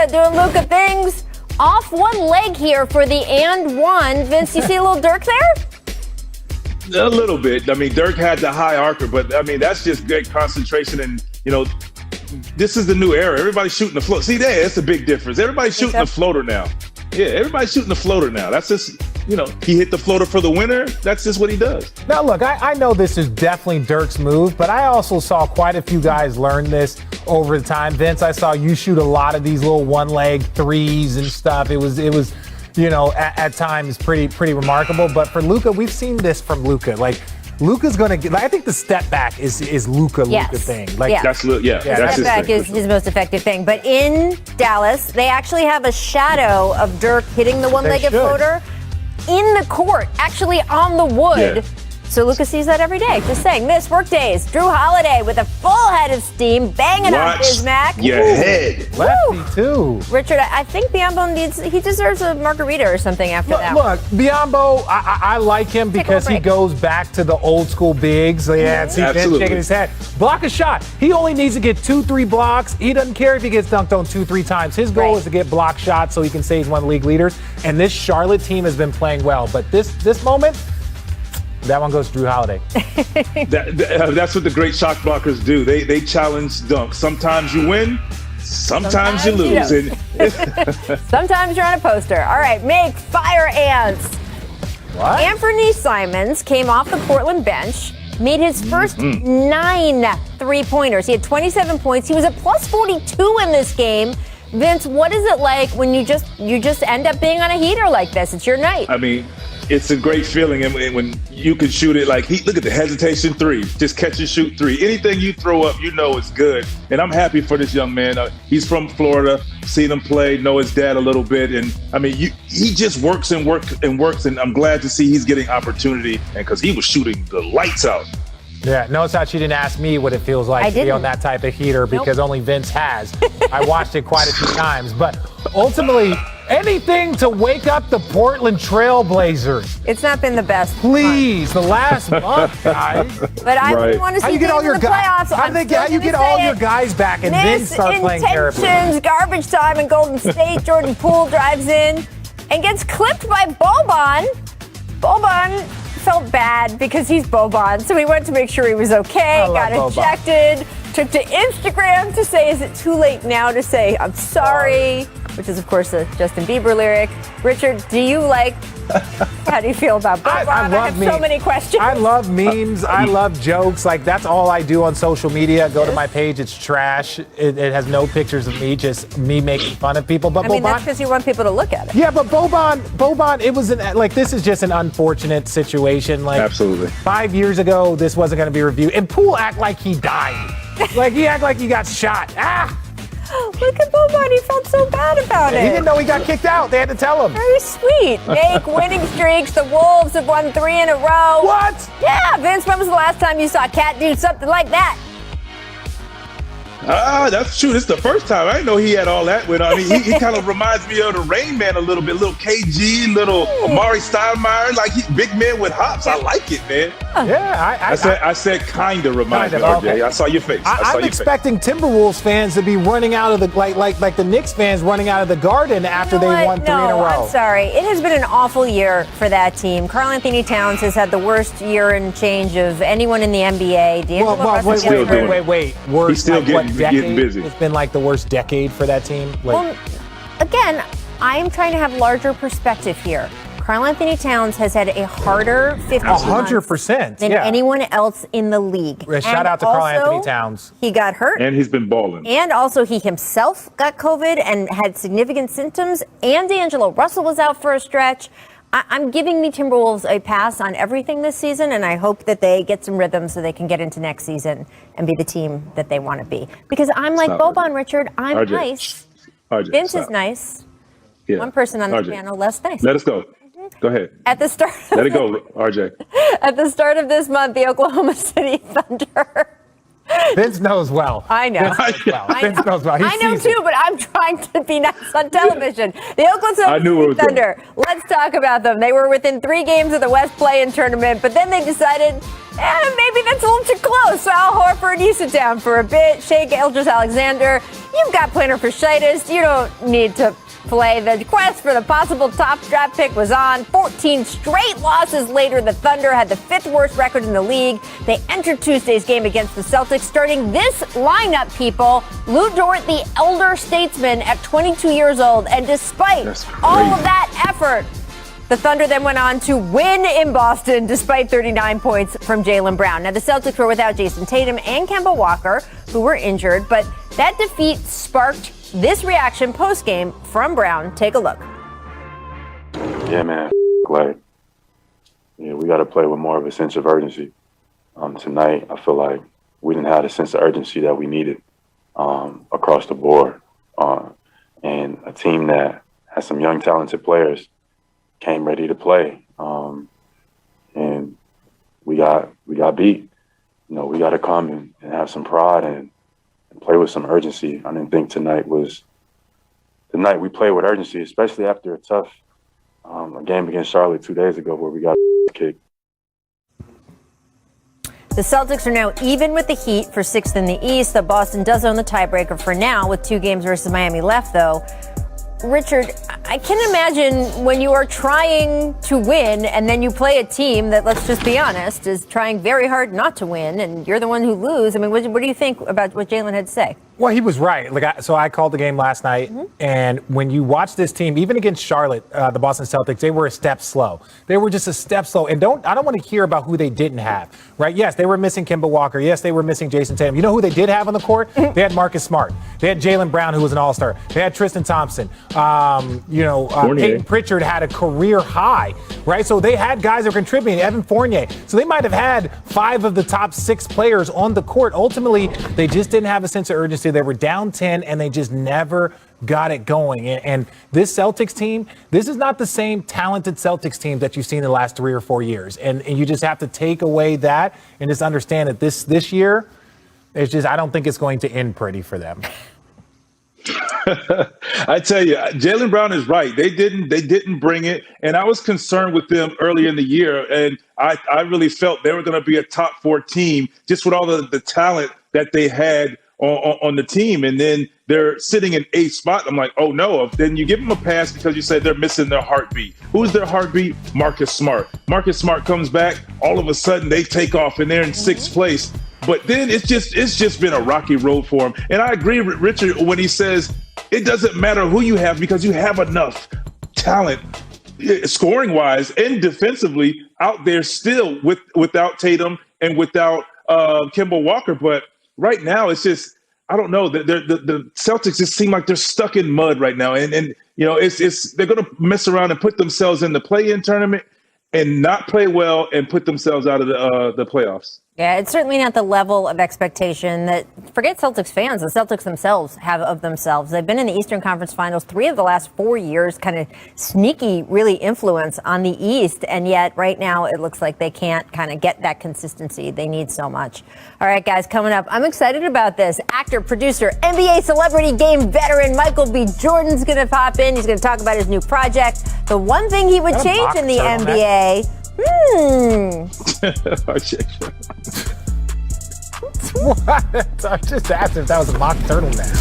doing Luka things. Off one leg here for the and one. Vince, you see a little Dirk there? A little bit. I mean, Dirk had the high archer, but I mean, that's just great concentration. And, this is the new era. Everybody's shooting the float. See, that's a big difference. Everybody's shooting the floater now. Yeah, everybody's shooting the floater now. That's just, he hit the floater for the winner. That's just what he does. Now, look, I know this is definitely Dirk's move, but I also saw quite a few guys learn this over the time. Vince, I saw you shoot a lot of these little one-leg threes and stuff. It was at times pretty remarkable. But for Luka, we've seen this from Luka. Like, Luka's going to get, I think the step back is Luka thing. Like, that's step back is his most effective thing. But in Dallas, they actually have a shadow of Dirk hitting the one-legged floater in the court, actually on the wood. Yeah. So Luka sees that every day. Just saying, missed work days. Drew Holiday with a full head of steam, banging on Bismack. Your head. Lefty, too. Richard, I think Biyombo he deserves a margarita or something after that. Look, Biyombo, I like him because he goes back to the old school bigs. Yeah, see Vince shaking his head. Block a shot. He only needs to get 2-3 blocks. He doesn't care if he gets dunked on 2-3 times. His goal is to get block shots so he can say he's one of the league leaders. And this Charlotte team has been playing well. But this moment, that one goes to Drew Holiday. That's what the great shot blockers do. They challenge dunk. Sometimes you win, sometimes you lose. Sometimes you're on a poster. All right, make fire ants. What? Anthony Simons came off the Portland bench, made his first 9 3-pointers. He had 27 points. He was at plus 42 in this game. Vince, what is it like when you just end up being on a heater like this? It's your night. I mean, it's a great feeling, and when you can shoot it like look at the hesitation three, just catch and shoot three. Anything you throw up, it's good. And I'm happy for this young man. He's from Florida, seen him play, know his dad a little bit, and I mean, he just works and works and works. And I'm glad to see he's getting opportunity, and because he was shooting the lights out. Yeah, notice how she didn't ask me what it feels like to be on that type of heater because only Vince has. I watched it quite a few times. But ultimately, anything to wake up the Portland Trail Blazers. It's not been the best. Please, the last month, guys. But I wouldn't want to see things in the playoffs. How you get all your guys back and then start playing terribly? Intentions, garbage time in Golden State. Jordan Poole drives in and gets clipped by Boban. Boban felt bad because he's Boban, so he went to make sure he was okay, got ejected, took to Instagram to say, is it too late now to say I'm sorry, which is, of course, a Justin Bieber lyric. Richard, how do you feel about Boban? I have so many questions. I love memes. I love jokes. Like, that's all I do on social media. Go to my page. It's trash. It has no pictures of me, just me making fun of people. But Boban, that's because you want people to look at it. Yeah, but Boban, it was this is just an unfortunate situation. Like, absolutely. 5 years ago, this wasn't going to be reviewed. And Poole act like he died. Like, he act like he got shot. Look at Boban. He felt so bad about it. He didn't know he got kicked out. They had to tell him. Very sweet. Make winning streaks. The Wolves have won 3 in a row. What? Yeah, Vince, when was the last time you saw Cat do something like that? That's true. This is the first time. I didn't know he had all that with him. I mean, he kind of reminds me of the Rain Man a little bit. Little KG, little Amari Stoudemire. Like, big man with hops. I like it, man. Yeah, I said kind of reminds me, RJ. Okay. I saw your face. I'm expecting Timberwolves fans to be running out of the like the Knicks fans running out of the Garden after they won 3 in a row. I'm sorry. It has been an awful year for that team. Karl Anthony Towns has had the worst year and change of anyone in the NBA. Wait. He's still getting busy. It's been like the worst decade for that team. Well, again, I'm trying to have larger perspective here. Karl Anthony Towns has had a harder 50 100% than anyone else in the league. Shout out to Karl Anthony Towns. He got hurt. And he's been balling. And also he himself got COVID and had significant symptoms. And D'Angelo Russell was out for a stretch. I'm giving the Timberwolves a pass on everything this season, and I hope that they get some rhythm so they can get into next season and be the team that they want to be. Because I'm like Boban, Richard. I'm RJ. nice. RJ, Vince is nice. Yeah. One person on the panel less nice. Let us go. Go ahead. At the start. Let it go, RJ. At the start of this month, the Oklahoma City Thunder Vince knows well. I know. Vince knows well. I know too, but I'm trying to be nice on television. The Oklahoma City Thunder. Let's talk about them. They were within 3 games of the West Play-In tournament, but then they decided, maybe that's a little too close. So Al Horford, you sit down for a bit. Shai Gilgeous-Alexander, you've got plantar fasciitis. You don't need to play. The quest for the possible top draft pick was on. 14 straight losses later, the Thunder had the 5th worst record in the league. They entered Tuesday's game against the Celtics, starting this lineup, people. Lou Dort, the elder statesman at 22 years old. And despite all of that effort, the Thunder then went on to win in Boston despite 39 points from Jaylen Brown. Now, the Celtics were without Jason Tatum and Kemba Walker, who were injured, but that defeat sparked this reaction post-game from Brown. Take a look. Yeah, man. We got to play with more of a sense of urgency. Tonight, I feel like we didn't have the sense of urgency that we needed across the board. And a team that has some young, talented players came ready to play. And we got beat. We got to come and have some pride and play with some urgency. I didn't think tonight was the night we played with urgency, especially after a tough a game against Charlotte 2 days ago where we got kicked. The Celtics are now even with the Heat for 6th in the East. The Boston does own the tiebreaker for now with 2 games versus Miami left, though. Richard, I can imagine when you are trying to win and then you play a team that, let's just be honest, is trying very hard not to win, and you're the one who lose. I mean, what do you think about what Jaylen had to say? Well, he was right. So I called the game last night, and when you watch this team, even against Charlotte, the Boston Celtics, they were a step slow. They were just a step slow. And I don't want to hear about who they didn't have, right? Yes, they were missing Kemba Walker. Yes, they were missing Jason Tatum. You know who they did have on the court? They had Marcus Smart. They had Jaylen Brown, who was an all-star. They had Tristan Thompson. Peyton Pritchard had a career high, right? So they had guys that were contributing. Evan Fournier. So they might have had 5 of the top 6 players on the court. Ultimately, they just didn't have a sense of urgency. They were down 10, and they just never got it going. And this Celtics team, this is not the same talented Celtics team that you've seen in the last 3 or 4 years. And you just have to take away that and just understand that this year, it's just, I don't think it's going to end pretty for them. I tell you, Jaylen Brown is right. They didn't bring it, and I was concerned with them earlier in the year, and I really felt they were going to be a top 4 team just with all the talent that they had on the team, and then they're sitting in 8th spot. I'm like, oh no. Then you give them a pass because you say they're missing their heartbeat. Who's their heartbeat? Marcus Smart. Marcus Smart comes back. All of a sudden they take off and they're in 6th place. But then it's just been a rocky road for him. And I agree with Richard when he says it doesn't matter who you have because you have enough talent, scoring wise and defensively, out there still without Tatum and without Kemba Walker. But right now, it's just, I don't know. The Celtics just seem like they're stuck in mud right now. And they're going to mess around and put themselves in the play-in tournament and not play well and put themselves out of the playoffs. Yeah, it's certainly not the level of expectation that, forget Celtics fans, the Celtics themselves have of themselves. They've been in the Eastern Conference Finals 3 of the last 4 years, kind of sneaky, really influence on the East. And yet right now it looks like they can't kind of get that consistency they need so much. All right, guys, coming up, I'm excited about this. Actor, producer, NBA celebrity game veteran Michael B. Jordan's going to pop in. He's going to talk about his new project. The one thing he would change in the NBA. What? I just asked if that was a mock turtleneck.